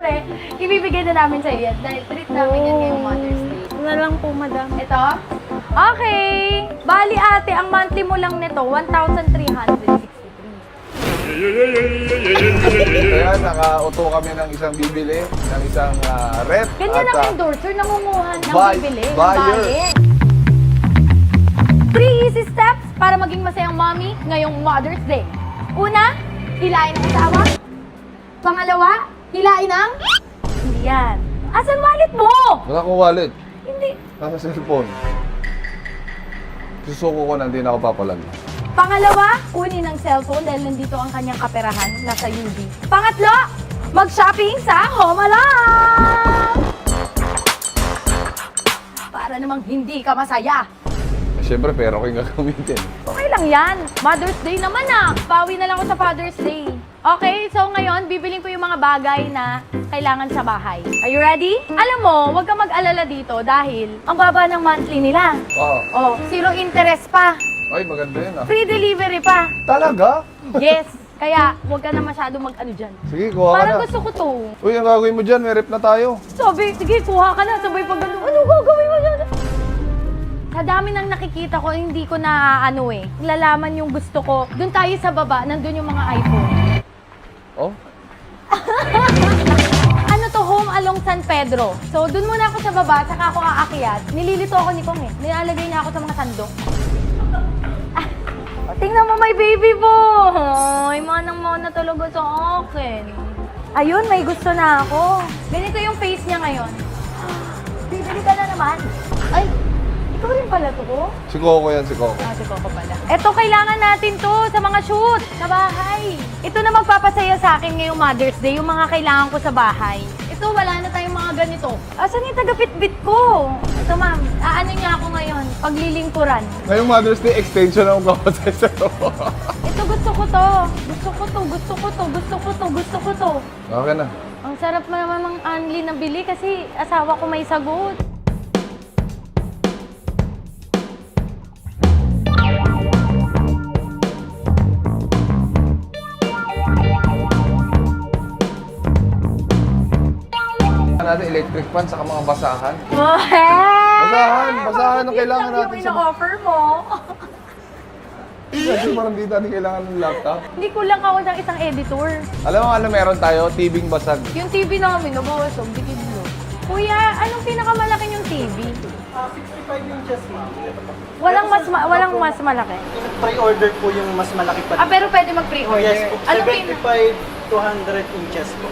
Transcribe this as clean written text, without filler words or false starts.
syempre, ibibigay na namin sa iyo yan. Dahil treat namin yan ngayong Mother's Day. Na lang po, madam. Ito? Okay. Bali ate, ang monthly mo lang nito, 1,363. Kaya naka-auto kami ng isang bibili, ng isang rep. Ganyan at, ang endorser, nangunguha ng buy- bibili, ng buyer. bayan. 3 easy steps para maging masayang mommy ngayong Mother's Day. Una, hilain ang asawa. Pangalawa, hilain ang... Hindi yan. Asan wallet mo? Wala akong wallet. Hindi. Nasa cellphone. Susuko ko na, hindi na ako papalag. Pangalawa, kunin ang cellphone dahil nandito ang kanyang kaperahan, nasa UV. Pangatlo, mag-shopping sa Home Alone! Para namang hindi ka masaya. Siyempre, pera ko yung gagamitin. Okay lang yan. Mother's Day naman ah. Bawi na lang ako sa Father's Day. Okay, so ngayon, bibiling ko yung mga bagay na kailangan sa bahay. Are you ready? Alam mo, huwag kang mag-alala dito dahil ang baba ng monthly nila. Oo. Oh, zero interest pa. Ay, maganda yun ah. Free delivery pa. Talaga? Yes. Kaya, huwag ka na masyado mag-ano dyan. Sige, kuha ka Parang na. gusto ko to. Uy, ang gagawin mo dyan, may rep na tayo. Sabi, sige, kuha ka na. Sabay pag ano, ano gagawin mo dyan? Sa dami nang nakikita ko, hindi ko na ano eh. Lalaman yung gusto ko. Doon tayo sa baba, nandun yung mga iPhone. Oh? Ano to, Home Along San Pedro. So, doon muna ako sa baba, saka ako aakyat. Nililito ako ni Kong eh. Nilalagay niya ako sa mga sandok. Tingnan mo, may baby boy! Manang-mana talaga sa akin. Ayun, may gusto na ako. Ganito yung face niya ngayon. Bibili ka na naman. Ay, ikaw rin pala to ko? Si Coco yan, si Coco. Ah, si Coco pala. Ito, kailangan natin to sa mga shoot, sa bahay. Ito na magpapasaya sa akin ngayong Mother's Day, yung mga kailangan ko sa bahay. Ito, wala na tayong mga ganito. Asan yung taga-pitbit ko? Ito, ma'am. Ano niya ako ngayon? Paglilingkuran. Ngayong Mother's Day, extension ang kapatay sa to. Ito, gusto ko to. Gusto ko to, gusto ko to, gusto ko to, gusto ko to. Okay na. Ang sarap naman ng Anli na bili kasi asawa ko may sagot. Natin electric fan sa mga basahan. Basahan! Basahan ang kailangan natin Yung sa... ino-offer mo. Kasi parang di natin kailangan ng laptop. Hindi kulang ako ng isang editor. Alam mo ano meron tayo? TV-ng basag. Yung TV namin, nabawasog, dikid mo. Kuya, anong pinakamalaki yung TV? 65 inches ma'am. Walang mas malaki. Pre-order po yung mas malaki pa. Ah, pero pwede mag-pre-order. Yes po. Ano 75 to 100 inches po.